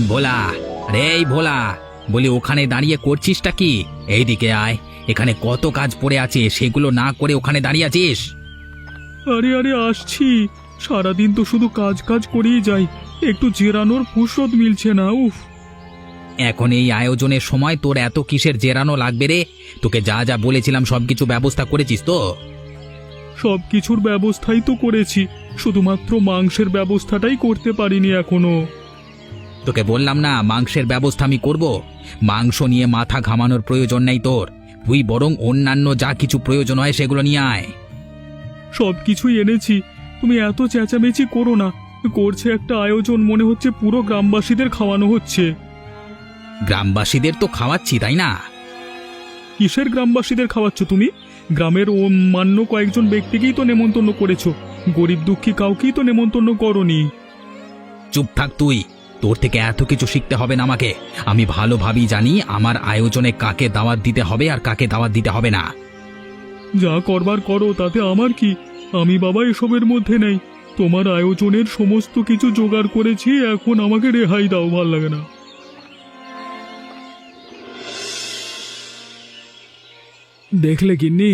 ভোলা, রে এই ভোলা, বলি ওখানে দাঁড়িয়ে করছিসটা কি? এইদিকে আয়, এখানে কত কাজ পড়ে আছে, সেগুলো না করে ওখানে দাঁড়িয়ে আছিস। আরে আরে আসছি। সারাদিন তো শুধু কাজ কাজ করেই যাই, একটু জেরানোর ফুরসত মিলছে না। উফ। এখন এই আয়োজনের সময় তোর এত কিসের জেরানো লাগবে রে? তোকে যা যা বলেছিলাম সবকিছু ব্যবস্থা করেছিস তো? সব কিছুর ব্যবস্থাই তো করেছি, শুধুমাত্র মাংসের ব্যবস্থাটাই করতে পারিনি এখনো। তোকে বললাম না মাংসের ব্যবস্থা আমি করব। মাংস নিয়ে মাথা ঘামানোর প্রয়োজন নেই তোর, তুই বরং অন্যান্য যা কিছু প্রয়োজন হয় সেগুলো নিয়ে আয়। সব কিছুই এনেছি, তুমি এত চেঁচামেচি করো না। করছে একটা আয়োজন, মনে হচ্ছে পুরো গ্রামবাসীদের খাওয়ানো হচ্ছে। গ্রামবাসীদের তো খাওয়াচ্ছি, তাই না? কিসের গ্রামবাসীদের খাওয়াচ্ছ তুমি? গ্রামের মান্য কয়েকজন ব্যক্তিকেই তো নেমন্তন্ন করেছো, গরিব দুঃখী কাউকেই তো নেমন্তন্ন করনি। চুপ থাক তুই, তোর থেকে এত কিছু শিখতে হবে না আমাকে। আমি ভালোভাবেই জানি আমার আয়োজনে কাকে দাওয়াত দিতে হবে আর কাকে দাওয়াত দিতে হবে না। যা করবার করো, তাতে আমার কি? আমি বাবা এসবের মধ্যে নেই। তোমার আয়োজনের সমস্ত কিছু জোগাড় করেছি, এখন আমাকে রেহাই দাও, ভাল লাগে না। দেখলে গিন্নি,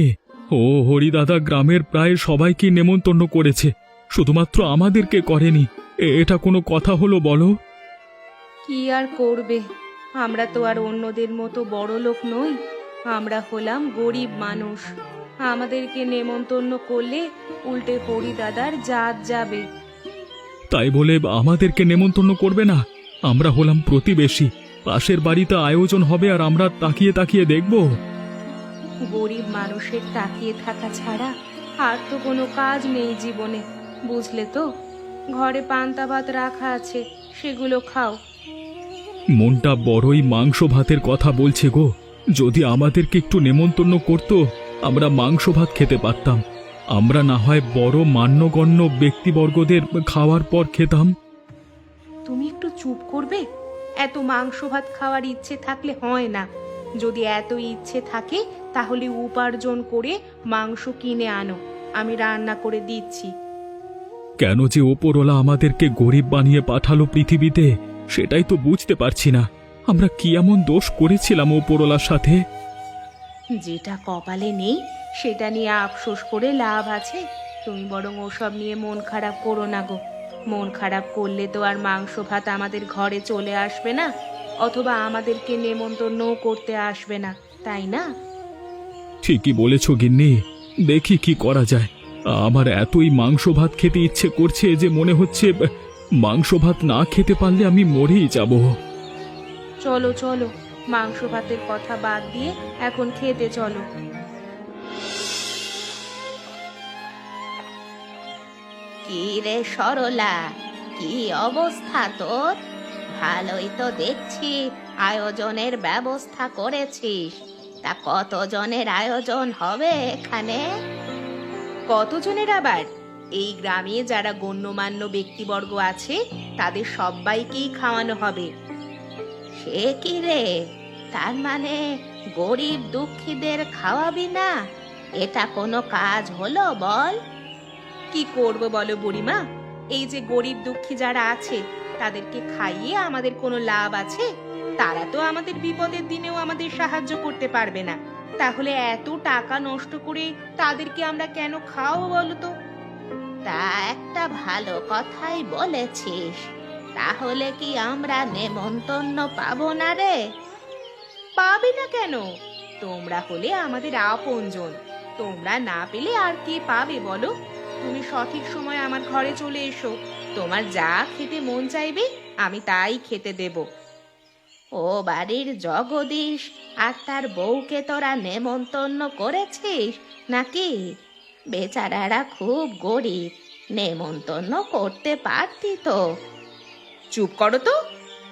ও হরিদাদা গ্রামের প্রায় সবাইকে নেমন্তন্ন করেছে, শুধুমাত্র আমাদেরকে করেনি। এটা কোনো কথা হলো বলো? কি আর করবে, আমরা তো আর অন্যদের মতো বড় লোক নই, আমরা হলাম গরিব মানুষ। আমাদেরকে নেমন্তন্ন করলে উল্টে হরিদাদার জাত যাবে। তাই বলে আমাদেরকে নেমন্তন্ন করবে না? আমরা হলাম প্রতিবেশী, পাশের বাড়িতে আয়োজন হবে আর আমরা তাকিয়ে তাকিয়ে দেখব? গরিব মানুষের তাকিয়ে থাকা ছাড়া আর তো কোনো কাজ নেই জীবনে, বুঝলে তো? ঘরে পান্তা ভাত রাখা আছে, সেগুলো খাও। মনটা বড়ই মাংস ভাতের কথা বলছে গো। যদি আমাদেরকে একটু নেমন্তন্ন করত, আমরা মাংস ভাত খেতে পারতাম। আমরা না হয় বড় মান্যগণ্য ব্যক্তিবর্গদের খাওয়ার পর খেতাম। তুমি একটু চুপ করবে? এত মাংস ভাত খাওয়ার ইচ্ছে থাকলে হয় না। যদি এত ইচ্ছে থাকে তাহলে উপার্জন করে মাংস কিনে আনো, আমি রান্না করে দিচ্ছি। কেন যে ওপরওয়ালা আমাদেরকে গরিব বানিয়ে পাঠালো পৃথিবীতে, সেটাই তো বুঝতে পারছি না। আমরা কি এমন দোষ করেছিলাম ওপরওয়ালার সাথে? যেটা কপালে নেই সেটা নিয়ে আফসোস করে লাভ আছে? তুমি বরং ওসব নিয়ে মন খারাপ করো না গো। মন খারাপ করলে তো আর মাংস ভাত আমাদের ঘরে চলে আসবে না, অথবা আমাদেরকে নেমন্তন্নও করতে আসবে না, তাই না? ঠিকই বলেছ গিন্নি, দেখি কি করা যায়। আমার এতই মাংস ভাত খেতে ইচ্ছে করছে যে মনে হচ্ছে মাংস ভাত না খেতে পারলে আমি মরেই যাব। চলো চলো, মাংস ভাতের কথা বাদ দিয়ে এখন খেতে চলো। কি রে সরলা, কি অবস্থা তোর? ভালোই তো দেখছি আয়োজনের ব্যবস্থা করেছিস। তা কতজনের আয়োজন হবে এখানে? কতজনের আবার? এই গ্রামে যারা গণ্যমান্য ব্যক্তিবর্গ আছে তাদের সবাইকেই খাওয়ানো হবে। সে কি রে, তার মানে গরিব দুঃখীদের খাওয়াবি না? এটা কোনো কাজ হলো বল? কি করব বলো বুড়িমা, এই যে গরিব দুঃখী যারা আছে তাদেরকে খাইয়ে আমাদের কোনো লাভ আছে? তারা তো আমাদের বিপদের দিনেও আমাদের সাহায্য করতে পারবে না, তাহলে এত টাকা নষ্ট করে তাদেরকে আমরা কেন খাওয়াবো বলো তো? তা একটা ভালো কথাই বলেছিস, তাহলে কি আমরা নেমন্তন্ন পাবো না রে? পাবে না কেন? তোমরা হলে আমাদের আপনজন, তোমরা না পেলে আর কে পাবে বলো? তুমি সঠিক সময় আমার ঘরে চলে এসো, তোমার যা খেতে মন চাইবে আমি তাই খেতে দেব। ও বাড়ির জগদীশ আর তার বউকে তোরা নেমন্তন্ন করেছিস নাকি? বেচারারা খুব গরিব, নেমন্তন্ন করতে পারতি তো। চুপ করো তো,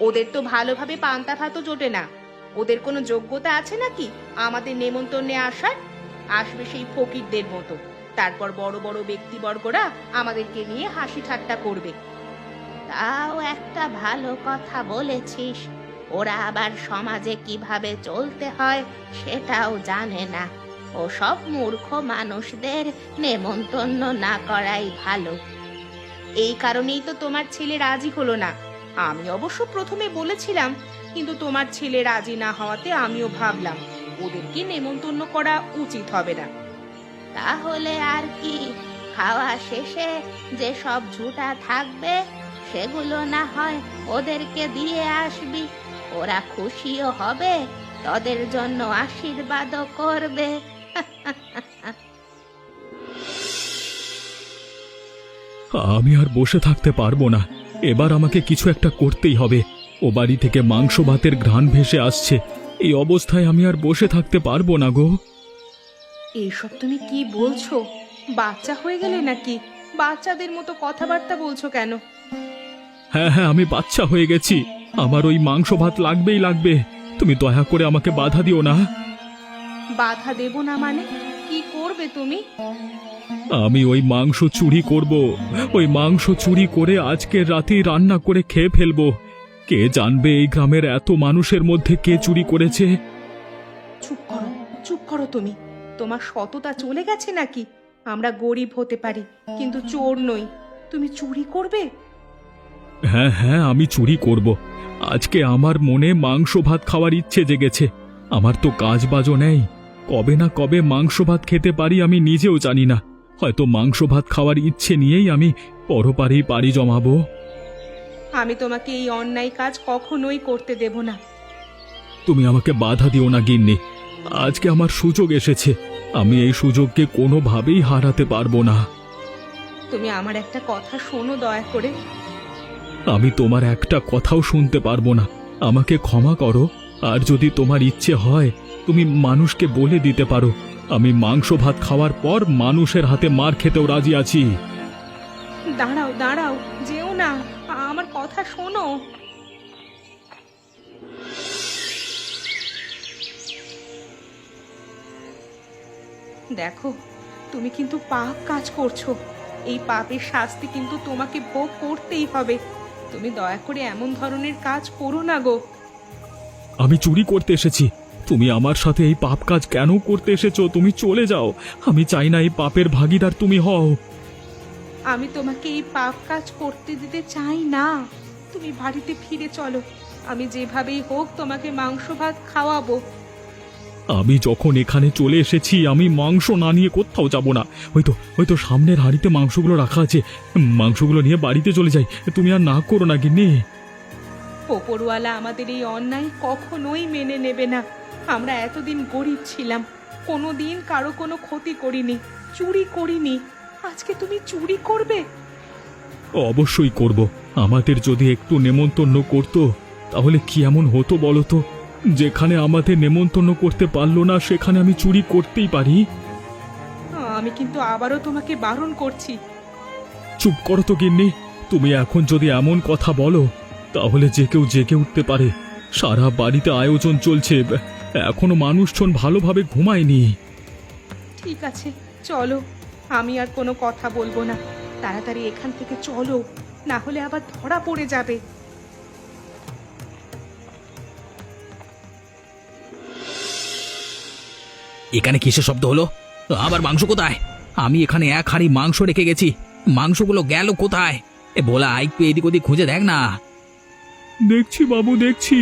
ওদের তো ভালোভাবে পান্তা ভাতও জোটে না। ওদের কোনো যোগ্যতা আছে নাকি আমাদের নেমন্তন্নে আসার? আসবে সেই ফকিরদের মতো, তারপর বড় বড় ব্যক্তিবর্গরা আমাদেরকে নিয়ে হাসি ঠাট্টা করবে। তাও একটা ভালো কথা বলেছিস, ওরা আবার সমাজে কিভাবে চলতে হয় সেটাও জানে না। ও সব মূর্খ মানুষদের নেমন্তন্ন না করাই ভালো। এই কারণেই তো তোমার ছেলে রাজি হলো না। আমি অবশ্য প্রথমে বলেছিলাম, কিন্তু তোমার ছেলে রাজি না হওয়াতে আমিও ভাবলাম ওদেরকে নেমন্তন্ন করা উচিত হবে না। তাহলে আর কি, খাওয়া শেষে যে সব ঝুটা থাকবে সেগুলো না হয় ওদেরকে দিয়ে আসবি, ওরা খুশিও হবে, তোদের জন্য আশীর্বাদও করবে। আমি আর বসে থাকতে পারবো না, এবার আমাকে কিছু একটা করতেই হবে। ও বাড়ি থেকে মাংস ভাতের ঘ্রাণ ভেসে আসছে, এই অবস্থায় আমি আর বসে থাকতে পারবো না গো। এইসব তুমি কি বলছো? বাচ্চা হয়ে গেলে নাকি? বাচ্চাদের মতো কথাবার্তা বলছো কেন? হ্যাঁ হ্যাঁ, আমি বাচ্চা হয়ে গেছি, আমার ওই মাংস ভাত লাগবেই লাগবে। তুমি দয়া করে আমাকে বাধা দিও না। বাধা দেব না মানে? কি করবে তুমি? আমি ওই মাংস চুরি করব, ওই মাংস চুরি করে আজকের রাতেই রান্না করে খেয়ে ফেলবো। কে জানবে এই গ্রামের এত মানুষের মধ্যে কে চুরি করেছে? চুপ করো, চুপ করো তুমি। তোমার সততা চলে গেছে নাকি? আমরা গরিব হতে পারি, কিন্তু চোর নই। তুমি চুরি করবে? হ্যাঁ হ্যাঁ, আমি চুরি করব। আজকে আমার মনে মাংস ভাত খাওয়ার ইচ্ছে জেগেছে। আমার তো কাজ বাজও নেই, কবে না কবে মাংস ভাত খেতে পারি আমি নিজেও জানি না। হয়তো মাংস ভাত খাওয়ার ইচ্ছে নিয়েই আমি পরপারেই পাড়ি জমাবো। আমি তোমাকে এই অন্যায় কাজ কখনোই করতে দেব না। তুমি আমাকে বাধা দিও না গিন্নি, আজকে আমার সুযোগ এসেছে, আমি এই সুযোগকে কোনোভাবেই হারাতে পারবো না। তুমি আমার একটা কথা শোনো দয়া করে। আমি তোমার একটা কথাও শুনতে পারবো না, আমাকে ক্ষমা করো। আর যদি তোমার ইচ্ছে হয় তুমি মানুষকে বলে দিতে পারো আমি মাংস ভাত খাওয়ার পর মানুষের হাতে মার খেতেও রাজি আছি। দাঁড়াও দাঁড়াও, যেও না, আমার কথা শোনো। দেখো, তুমি কিন্তু পাপ কাজ করছো। এই পাপের শাস্তি কিন্তু তোমাকে ভোগ করতেই হবে। তুমি দয়া করে এমন ধরনের কাজ করো না গো। আমি চুরি করতে এসেছি, তুমি আমার সাথে এই পাপ কাজ কেন করতে এসেছো? তুমি চলে যাও, আমি চাই না এই পাপের ভাগীদার তুমি হও। আমি তোমাকে এই পাপ কাজ করতে দিতে চাই না। তুমি বাড়িতে ফিরে চলো, আমি যেভাবেই হোক তোমাকে মাংস ভাত খাওয়াবো। আমি যখন এখানে চলে এসেছি আমি মাংস না নিয়ে কোথাও যাব না। হয়তো সামনের হাঁড়িতে মাংসগুলো রাখা আছে, মাংসগুলো নিয়ে বাড়িতে চলে যাই। তুমি আর না করো না গিন্নি। ওপরওয়ালা আমাদের এই অন্যায় কখনোই মেনে নেবে না। আমরা এতদিন গরিব ছিলাম, কোনোদিন কারো কোনো ক্ষতি করিনি, চুরি করিনি। আজকে তুমি চুরি করবে? অবশ্যই করব। আমাদের যদি একটু নেমন্তন্ন করতো তাহলে কি এমন হতো বলো তো? যেখানে আমাদের নেমন্তন্ন করতে পারলো না সেখানে আমি চুরি করতেই পারি। আমি কিন্তু আবারও তোমাকে বারণ করছি। চুপ করো তো গিন্নি, তুমি এখন যদি এমন কথা বলো তাহলে যে কেউ জেগে উঠতে পারে। সারা বাড়িতে আয়োজন চলছে, এখনো মানুষজন ভালোভাবে ঘুমায়নি। ঠিক আছে, চলো, আমি আর কোনো কথা বলবো না। তাড়াতাড়ি এখান থেকে চলো, না হলে আবার ধরা পড়ে যাবে। এখানে কিসের শব্দ হলো? আবার মাংস কোথায়? আমি এখানে এক হাঁড়ি মাংস রেখে গেছি, মাংসগুলো গেল কোথায়? এ ভোলা, একটু এদিক ওদিক খুঁজে দেখ না। দেখছি বাবু, দেখছি,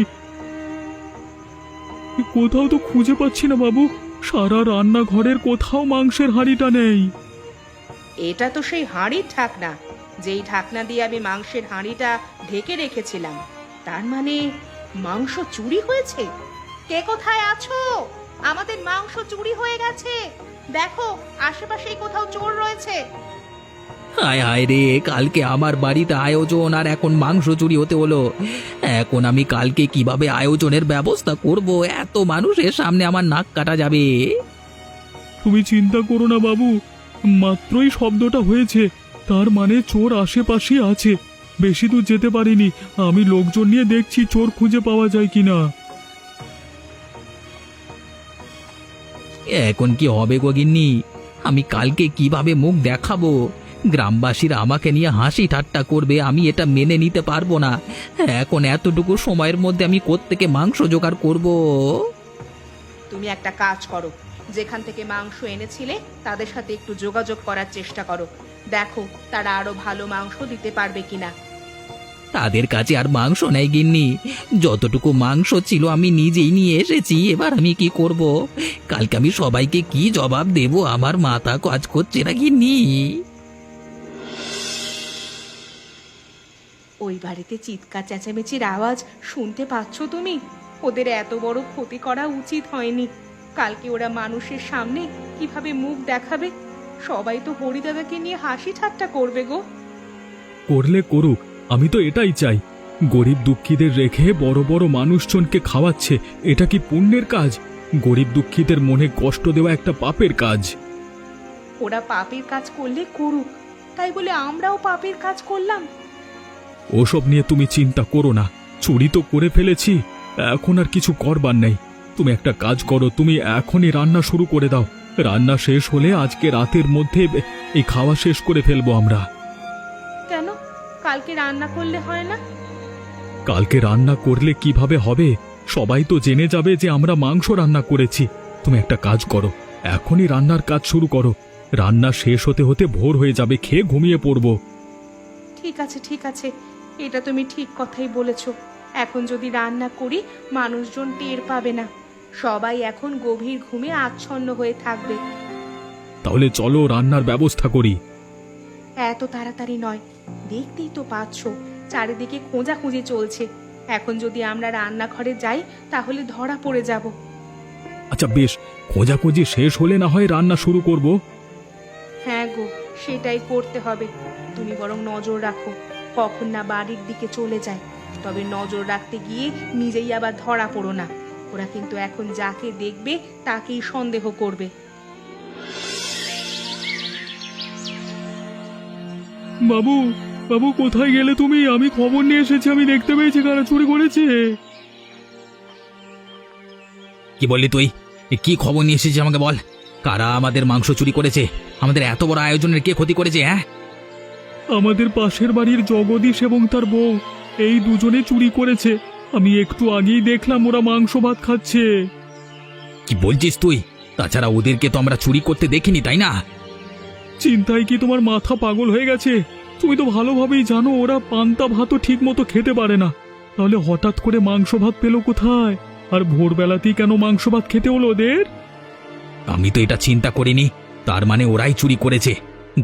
কোথাও তো খুঁজে পাচ্ছি না বাবু। সারা রান্নাঘরের কোথাও মাংসের হাঁড়িটা নেই। এটা তো সেই হাঁড়ির ঢাকনা, যেই ঢাকনা দিয়ে আমি মাংসের হাঁড়িটা ঢেকে রেখেছিলাম। তার মানে মাংস চুরি হয়েছে। কে কোথায় আছো? আমাদের মাংস চুরি হয়ে গেছে। দেখো, আশেপাশেই কোথাও চোর রয়েছে। হায় হায় রে, কালকে আমার বাড়িতে আয়োজন আর এখন মাংস চুরি হতে হলো। এখন আমি কালকে কিভাবে আয়োজনের ব্যবস্থা করব? এত মানুষের সামনে আমার নাক কাটা যাবে। তুমি চিন্তা করো না বাবু, মাত্রই শব্দটা হয়েছে, তার মানে চোর আশেপাশে আছে। বেশি দূর যেতে পারিনি, আমি লোকজন নিয়ে দেখছি চোর খুঁজে পাওয়া যায় কিনা। এখন কি হবে গো গিন্নি? আমি কালকে কিভাবে মুখ দেখাবো? গ্রামবাসীরা আমাকে নিয়ে হাসি ঠাট্টা করবে, আমি এটা মেনে নিতে পারবো না। এখন এতটুকু সময়ের মধ্যে আমি কোত্থেকে মাংস জোগাড় করব? তুমি একটা কাজ করো, যেখান থেকে মাংস এনেছিলে তাদের সাথে একটু যোগাযোগ করার চেষ্টা করো। দেখো তারা আরো ভালো মাংস দিতে পারবে কিনা। তাদের কাছে আর মাংস নেই গিন্নি। যতটুকু মাংস ছিল আমি নিজেই নিয়ে এসেছি, এবার আমি কি করব? কালকে আমি সবাইকে কি জবাব দেব? আমার মাথা কাজ করছে না গিন্নি। ওই বাড়িতে চিৎকার চেঁচামেচির আওয়াজ শুনতে পাচ্ছ তুমি? ওদের এত বড় ক্ষতি করা উচিত হয়নি। কালকে ওরা মানুষের সামনে কিভাবে মুখ দেখাবে? সবাই তো হরিদাদাকে নিয়ে হাসি ঠাট্টা করবে গো। করলে করুক, আমি তো এটাই চাই। গরিব দুঃখীদের রেখে বড় বড় মানুষজনকে খাওয়াচ্ছে, এটা কি পুণ্যের কাজ? গরিব দুঃখীদের মনে কষ্ট দেওয়া একটা পাপের কাজ। ওরা পাপের কাজ করলে করুক, তাই বলে আমরাও পাপের কাজ করলাম? ওসব নিয়ে তুমি চিন্তা করো না। চুরি তো করে ফেলেছি, এখন আর কিছু করবার নেই। তুমি একটা কাজ করো, তুমি এখনই রান্না শুরু করে দাও। রান্না শেষ হলে আজকে রাতের মধ্যে এই খাওয়া শেষ করে ফেলবো আমরা। কেন কালকে রান্না করলে হয় না? কালকে রান্না করলে কিভাবে হবে? সবাই তো জেনে যাবে যে আমরা মাংস রান্না করেছি। তুমি একটা কাজ করো, এখনই রান্নার কাজ শুরু করো। রান্না শেষ হতে হতে ভোর হয়ে যাবে, খেয়ে ঘুমিয়ে পড়বো। ঠিক আছে ঠিক আছে, এটা তুমি ঠিক কথাই বলেছ। এখন যদি রান্না করি মানুষজন টের পাবে না, সবাই এখন গভীর ঘুমে আচ্ছন্ন হয়ে থাকবে। তাহলে চলো রান্নার ব্যবস্থা করি। এত তাড়াতাড়ি নয়, দেখতেই তো পাচ্ছ চারিদিকে খোঁজাখুঁজি চলছে। এখন যদি আমরা রান্নাঘরে যাই তাহলে ধরা পড়ে যাব। আচ্ছা বেশ, খোঁজাখুঁজি শেষ হলে না হয় রান্না শুরু করব। হ্যাঁ গো, সেটাই করতে হবে। তুমি বরং নজর রাখো কখন না বাড়ির দিকে চলে যায়। তবে নজর রাখতে গিয়ে নিজেই আবার ধরা পড়ো না। ওরা কিন্তু এখন যাকে দেখবে তাকেই সন্দেহ করবে। বাবু, বাবু কোথায় গেলে তুমি? আমি খবর নিয়ে এসেছি, আমি দেখতে পেয়েছি কারা চুরি করেছে। কি বললি তুই? কি খবর নিয়ে এসেছিস আমাকে বল। কারা আমাদের মাংস চুরি করেছে? আমাদের এত বড় আয়োজনের কে ক্ষতি করেছে? হ্যাঁ, আমাদের পাশের বাড়ির জগদীশ এবং তার বউ, এই দুজনে চুরি করেছে। আমি একটু আগেই দেখলাম ওরা মাংস ভাত খাচ্ছে। কি বলছিস তুই? তাছাড়া ওদেরকে তো আমরা চুরি করতে দেখিনি, তাই না? চিন্তায় কি তোমার মাথা পাগল হয়ে গেছে? তুমি তো ভালোভাবেই জানো ওরা পান্তা ভাতও ঠিক মতো খেতে পারে না। তাহলে হঠাৎ করে মাংস ভাত পেল কোথায়? আর ভোরবেলাতেই কেন মাংস ভাত খেতে হলো ওদের? আমি তো এটা চিন্তা করিনি। তার মানে ওরাই চুরি করেছে।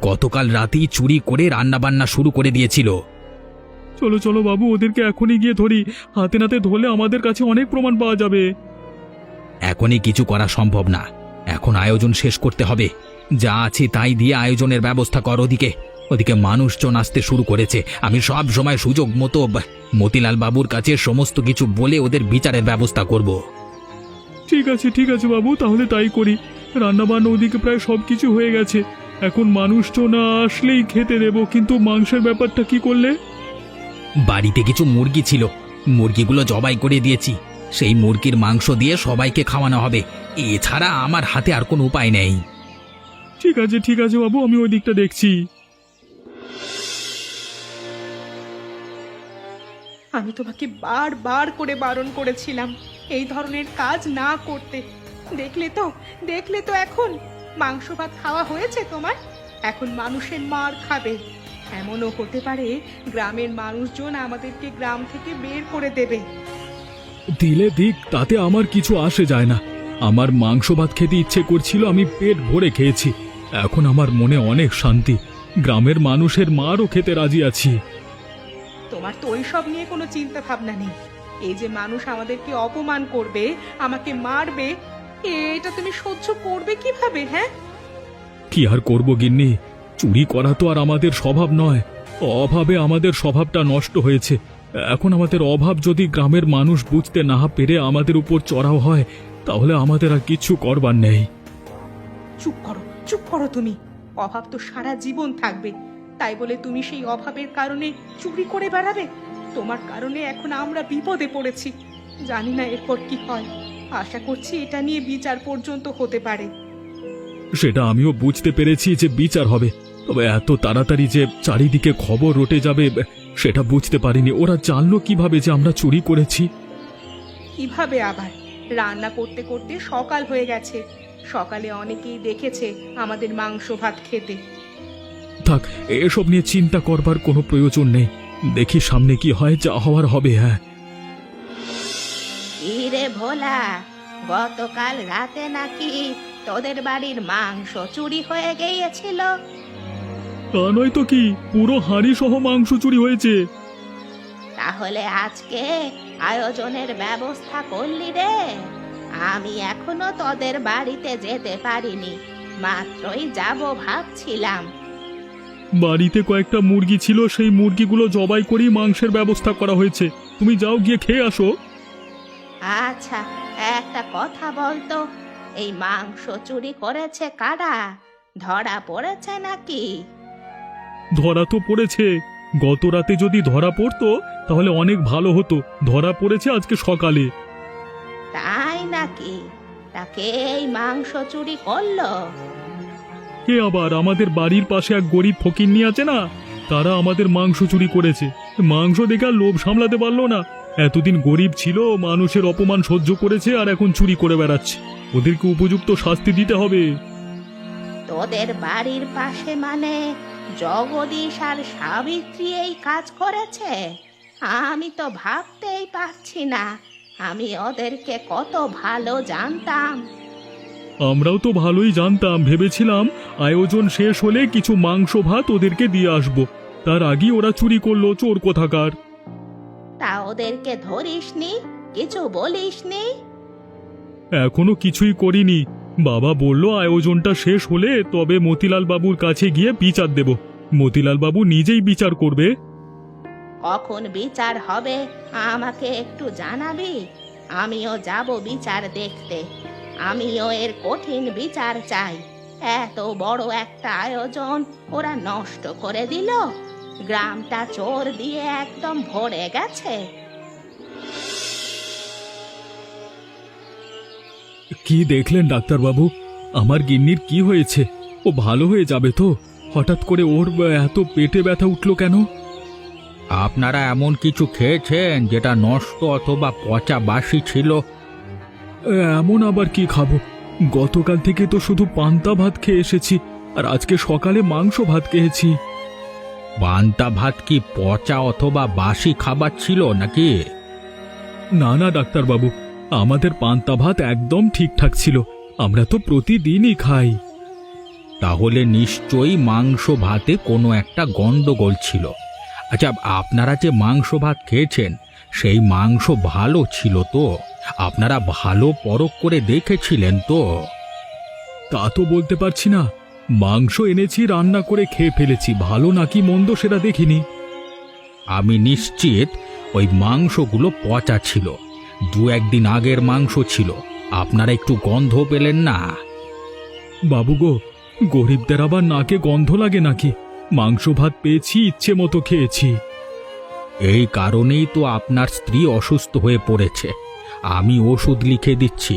গতকাল রাতেই চুরি করে রান্না বান্না শুরু করে দিয়েছিল। চলো চলো বাবু, ওদেরকে এখনই গিয়ে ধরি। হাতে নাতে ধরলে আমাদের কাছে অনেক প্রমাণ পাওয়া যাবে। এখনই কিছু করা সম্ভব না, এখন আয়োজন শেষ করতে হবে। যা আছে তাই দিয়ে আয়োজনের ব্যবস্থা কর। ওদিকে মানুষজন আসতে শুরু করেছে। আমি সব সময় সুযোগ মতো মতিলাল বাবুর কাছে সমস্ত কিছু বলে ওদের বিচারের ব্যবস্থা করব। ঠিক আছে বাবু, তাহলে তাই করি। রান্না বান্না ওদিকে প্রায় সবকিছু হয়ে গেছে। এখন মানুষজন আসলেই খেতে দেব, কিন্তু মাংসের ব্যাপারটা কি করলে? বাড়িতে কিছু মুরগি ছিল, মুরগিগুলো জবাই করে দিয়েছি। সেই মুরগির মাংস দিয়ে সবাইকে খাওয়ানো হবে। এছাড়া আমার হাতে আর কোনো উপায় নেই। ঠিক আছে বাবু, আমি ওই দিকটা দেখছি। আমি তোমাকে বারবার করে বারণ করেছিলাম এই ধরনের কাজ না করতে। দেখলে তো এখন মাংস ভাত খাওয়া হয়েছে তোমার। এখন মানুষের মার খাবে। এমনও হতে পারে গ্রামের মানুষজন আমাদেরকে গ্রাম থেকে বের করে দেবে। দিলে দিক, তাতে আমার কিছু আসে যায় না। আমার মাংস ভাত খেতে ইচ্ছে করছিল, আমি পেট ভরে খেয়েছি। এখন আমার মনে অনেক শান্তি। গ্রামের মানুষের মারও খেতে রাজি আছি। তোমার তো ওইসব নিয়ে কোনো চিন্তা ভাবনা নেই। এই যে মানুষ আমাদেরকে অপমান করবে, আমাকে মারবে, এটা তুমি সহ্য করবে কিভাবে? হ্যাঁ, কি আর করব গিন্নি, চুরি করা তো আর আমাদের স্বভাব নয়। অভাবে আমাদের স্বভাবটা নষ্ট হয়েছে। এখন আমাদের অভাব যদি গ্রামের মানুষ বুঝতে না পেরে আমাদের উপর চড়াও হয়, তাহলে আমাদের আর কিছু করবার নেই। চুপ করো তুমি। অভাব তো সারা জীবন থাকবে, তাই বলে তুমি সেই অভাবের কারণে চুরি করে বেড়াবে? তোমার কারণে এখন আমরা বিপদে পড়েছি। জানি না এরপর কি হয়। আশা করছি এটা নিয়ে বিচার পর্যন্ত হতে পারে। সেটা আমিও বুঝতে পেরেছি যে বিচার হবে, তবে এত তাড়াতাড়ি যে চারিদিকে খবর রটে যাবে সেটা বুঝতে পারিনি। ওরা জানলো কিভাবে যে আমরা চুরি করেছি? কিভাবে আবার? রান্না করতে করতে সকাল হয়ে গেছে। সকালে অনেকেই দেখেছে আমাদের মাংস ভাত খেতে। থাক, এসব নিয়ে চিন্তা করবার কোনো প্রয়োজন নেই। দেখি সামনে কি হয়, যা হওয়ার হবে। হ্যাঁ, কি রে ভোলা, গতকাল রাতে নাকি তোদের বাড়ির মাংস চুরি হয়ে গিয়েছিল? তা নয় তো কি, পুরো হাঁড়ি সহ মাংস চুরি হয়েছে। তাহলে আজকে আয়োজনের ব্যবস্থা করলি রে? আমি এখনো তোদের বাড়িতে যেতে পারিনি, মাত্রই যাব ভাবছিলাম। বাড়িতে কয়েকটা মুরগি ছিল, সেই মুরগিগুলো জবাই করেই মাংসের ব্যবস্থা করা হয়েছে। তুমি যাও, গিয়ে খেয়ে আসো। আচ্ছা, একটা কথা বলতো, এই মাংস চুরি করেছে কারা? ধরা পড়েছে নাকি? ধরা তো পড়েছে। গত রাতে যদি ধরা পড়তো তাহলে অনেক ভালো হতো। ধরা পড়েছে আজকে সকালে। তাই নাকি? তাকে এই মাংস চুরি করলো? কে আবার? আমাদের বাড়ির পাশে এক গরিব ফকিন্নি আছে না, তারা আমাদের মাংস চুরি করেছে। মাংস দেখে আর লোভ সামলাতে পারলো না। এতদিন গরিব ছিল, মানুষের অপমান সহ্য করেছে, আর এখন চুরি করে বেড়াচ্ছে। ওদেরকে উপযুক্ত শাস্তি দিতে হবে। তোদের বাড়ির পাশে মানে জগদীশ আর সাবিত্রী এই কাজ করেছে? আমি তো ভাবতেই পারছি না, আমি ওদেরকে কত ভালো জানতাম। আমরাও তো ভালোই জানতাম, ভেবেছিলাম আয়োজন শেষ হলে কিছু মাংস ভাত ওদেরকে দিয়ে আসবো। তার আগেই ওরা চুরি করলো, চোর কোথাকার। তা ওদেরকে ধরিসনি, কিছু বলিসনি? এখনো কিছুই করিনি। বাবা বলল আয়োজনটা শেষ হলে তবে মতিলাল বাবুর কাছে গিয়ে বিচার দেব। মতিলাল বাবু নিজেই বিচার করবে। কখন বিচার হবে আমাকে একটু জানাবি, আমিও যাব বিচার দেখতে। আমিও এর কঠিন বিচার চাই। এত বড় একটা আয়োজন ওরা নষ্ট করে দিল, গ্রামটা চোর দিয়ে একদম ভরে গেছে। কি দেখলেন ডাক্তারবাবু? আমার গিন্নির কি হয়েছে? ও ভালো হয়ে যাবে তো? হঠাৎ করে ওর এত পেটে ব্যথা উঠলো কেন? আপনারা এমন কিছু খেয়েছেন যেটা নষ্ট অথবা পচা বাসি ছিল? এমন আবার কি খাবো? গতকাল থেকে তো শুধু পান্তা ভাত খেয়ে এসেছি, আর আজকে সকালে মাংস ভাত খেয়েছি। পান্তা ভাত কি পচা অথবা বাসি খাবার ছিল নাকি? না না ডাক্তারবাবু, আমাদের পান্তা ভাত একদম ঠিকঠাক ছিল। আমরা তো প্রতিদিনই খাই। তাহলে নিশ্চয়ই মাংস ভাতে কোনো একটা গন্ডগোল ছিল। আচ্ছা, আপনারা যে মাংস ভাত খেয়েছেন সেই মাংস ভালো ছিল তো? আপনারা ভালো পরখ করে দেখেছিলেন তো? তা তো বলতে পারছি না। মাংস এনেছি, রান্না করে খেয়ে ফেলেছি। ভালো নাকি মন্দ সেটা দেখিনি। আমি নিশ্চিত ওই মাংসগুলো পচা ছিল। দু একদিন আগের মাংস ছিল, আপনারা একটু গন্ধ পেলেন না? বাবু গো, গরিবদের আবার নাকে গন্ধ লাগে নাকি? মাংস ভাত পেয়েছি, ইচ্ছে মতো খেয়েছি। এই কারণেই তো আপনার স্ত্রী অসুস্থ হয়ে পড়েছে। আমি ওষুধ লিখে দিচ্ছি,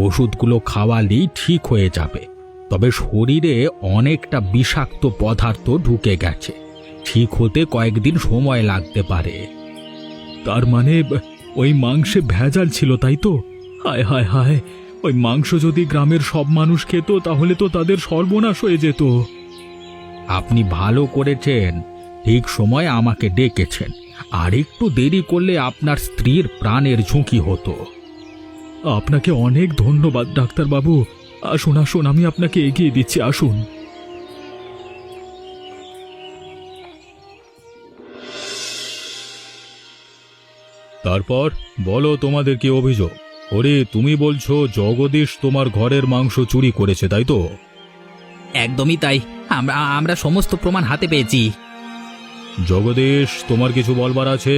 ওষুধগুলো খাওয়ালেই ঠিক হয়ে যাবে। তবে শরীরে অনেকটা বিষাক্ত পদার্থ ঢুকে গেছে, ঠিক হতে কয়েকদিন সময় লাগতে পারে। তার মানে ওই মাংসে ভেজাল ছিল, তাই তো? হায় হায় হায়, ওই মাংস যদি গ্রামের সব মানুষ খেত তাহলে তো তাদের সর্বনাশ হয়ে যেত। আপনি ভালো করেছেন, ঠিক সময় আমাকে ডেকেছেন। আর একটু দেরি করলে আপনার স্ত্রীর প্রাণের ঝুঁকি হতো। আপনাকে অনেক ধন্যবাদ ডাক্তারবাবু। আসুন আসুন, আমি আপনাকে এগিয়ে দিচ্ছি, আসুন। তারপর বলো, তোমাদের কি অভিযোগ? ওরে, তুমি বলছো জগদীশ তোমার ঘরের মাংস চুরি করেছে, তাই তো? একদমই তাই, আমরা সমস্ত প্রমাণ হাতে পেয়েছি। জগদীশ, তোমার কিছু বলবার আছে?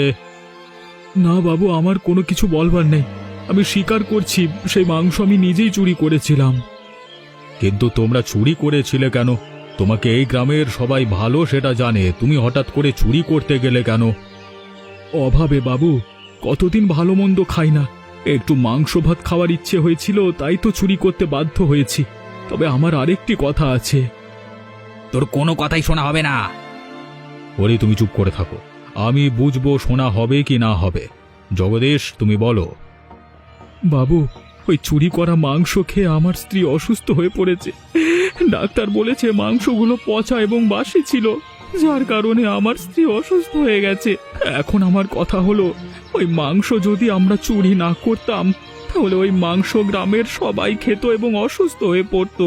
না বাবু, আমার কোনো কিছু বলবার নেই। আমি স্বীকার করছি, সেই মাংস আমি নিজেই চুরি করেছিলাম। কিন্তু তোমরা চুরি করেছিলে কেন? তোমাকে এই গ্রামের সবাই ভালো সেটা জানে, তুমি হঠাৎ করে চুরি করতে গেলে কেন? অভাবে বাবু, কতদিন ভালো মন্দ খাই না, একটু মাংস ভাত খাওয়ার ইচ্ছে হয়েছিল, তাই তো চুরি করতে বাধ্য হয়েছি। তবে আমার আরেকটি কথা আছে। তোর কোনো কথাই শোনা হবে না। ওরে, তুমি চুপ করে থাকো, আমি বুঝবো শোনা হবে কি না হবে। জগদীশ, তুমি বলো। বাবু, ওই চুরি করা মাংস খেয়ে আমার স্ত্রী অসুস্থ হয়ে পড়েছে। ডাক্তার বলেছে মাংসগুলো পচা এবং বাসি ছিল। যার কারণে আমার স্ত্রী অসুস্থ হয়ে গেছে। এখন আমার কথা হলো, ওই মাংস যদি আমরা চুরি না করতাম তাহলে ওই মাংস গ্রামের সবাই খেত এবং অসুস্থ হয়ে পড়তো।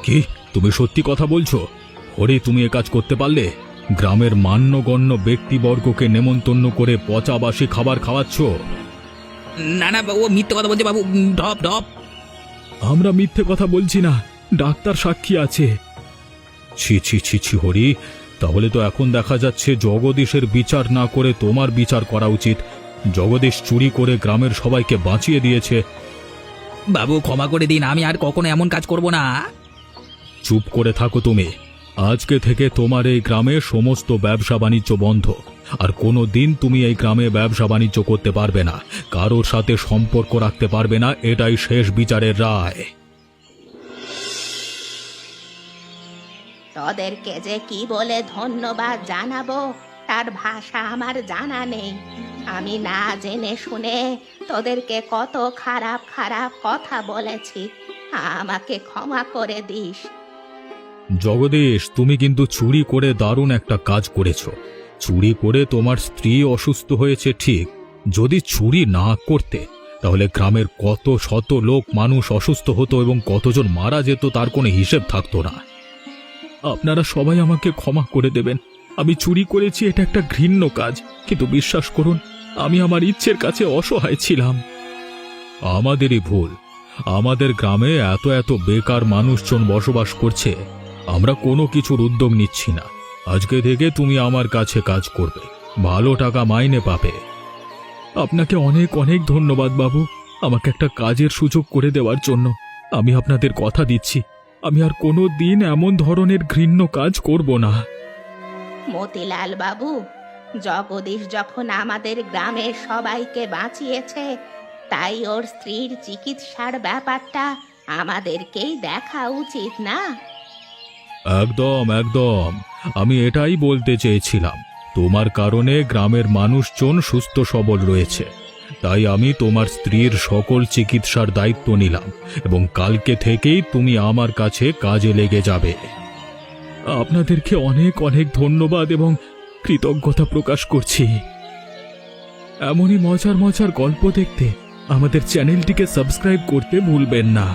কি তুমি সত্যি কথা বলছো? হরি, তুমি এ কাজ করতে পারলে? গ্রামের মান্যগণ্য ব্যক্তিবর্গকে নেমন্তন্ন করে পচাবাসী খাবার খাওয়াচ্ছ? না না, ও মিথ্যে কথা বলছে বাবু। ঢপ ঢপ। আমরা মিথ্যে কথা বলছি না, ডাক্তার সাক্ষী আছে। ছি ছি ছি ছি হরি, তাহলে তো এখন দেখা যাচ্ছে জগদীশের বিচার না করে তোমার বিচার করা উচিত। জগদীশ চুরি করে গ্রামের সবাইকে বাঁচিয়ে দিয়েছে। বাবু ক্ষমা করে দিন, আমি আর কখনো এমন কাজ করব না। চুপ করে থাকো তুমি। আজকে থেকে তোমার এই গ্রামে সমস্ত ব্যবসা বাণিজ্য বন্ধ। আর কোনো দিন তুমি এই গ্রামে ব্যবসা বাণিজ্য করতে পারবে না, কারোর সাথে সম্পর্ক রাখতে পারবে না। এটাই শেষ বিচারের রায়। তোদেরকে যে কি বলে ধন্যবাদ জানাবো তার ভাষা আমার জানা নেই। আমি না জেনে শুনে তোদেরকে কত খারাপ খারাপ কথা বলেছি, আমাকে ক্ষমা করে দিস। জগদীশ, তুমি কিন্তু চুরি করে দারুণ একটা কাজ করেছ। চুরি করে তোমার স্ত্রী অসুস্থ হয়েছে ঠিক, যদি চুরি না করতে তাহলে গ্রামের কত শত লোক মানুষ অসুস্থ হতো এবং কতজন মারা যেত তার কোনো হিসেব থাকতো না। আপনারা সবাই আমাকে ক্ষমা করে দেবেন। আমি চুরি করেছি, এটা একটা ঘৃণ্য কাজ, কিন্তু বিশ্বাস করুন আমি আমার ইচ্ছের কাছে অসহায় ছিলাম। আমাদেরই ভুল। আমাদের গ্রামে এত এত বেকার মানুষজন বসবাস করছে, আমরা কোনো কিছুর উদ্যোগ নিচ্ছি না। আজকে থেকে তুমি আমার কাছে কাজ করবে, ভালো টাকা মাইনে পাবে। আপনাকে অনেক অনেক ধন্যবাদ বাবু, আমাকে একটা কাজের সুযোগ করে দেওয়ার জন্য। আমি আপনাদের কথা দিচ্ছি, আমি আর কোনো দিন এমন ধরনের ঘৃণ্য কাজ করব না। মতিলাল বাবু, জগদীশ যখন আমাদের গ্রামের সবাইকে বাঁচিয়েছে, তাই ওর স্ত্রীর চিকিৎসার ব্যাপারটা আমাদেরকেই দেখা উচিত না? একদম একদম, আমি এটাই বলতে চেয়েছিলাম। তোমার কারণে গ্রামের মানুষজন সুস্থ সবল রয়েছে, তাই আমি তোমার স্ত্রীর সকল চিকিৎসার দায়িত্ব নিলাম এবং কালকে থেকেই তুমি আমার কাছে কাজে লেগে যাবে। আপনাদেরকে অনেক অনেক ধন্যবাদ এবং কৃতজ্ঞতা প্রকাশ করছি। এমনই মজার মজার গল্প দেখতে আমাদের চ্যানেলটিকে সাবস্ক্রাইব করতে ভুলবেন না।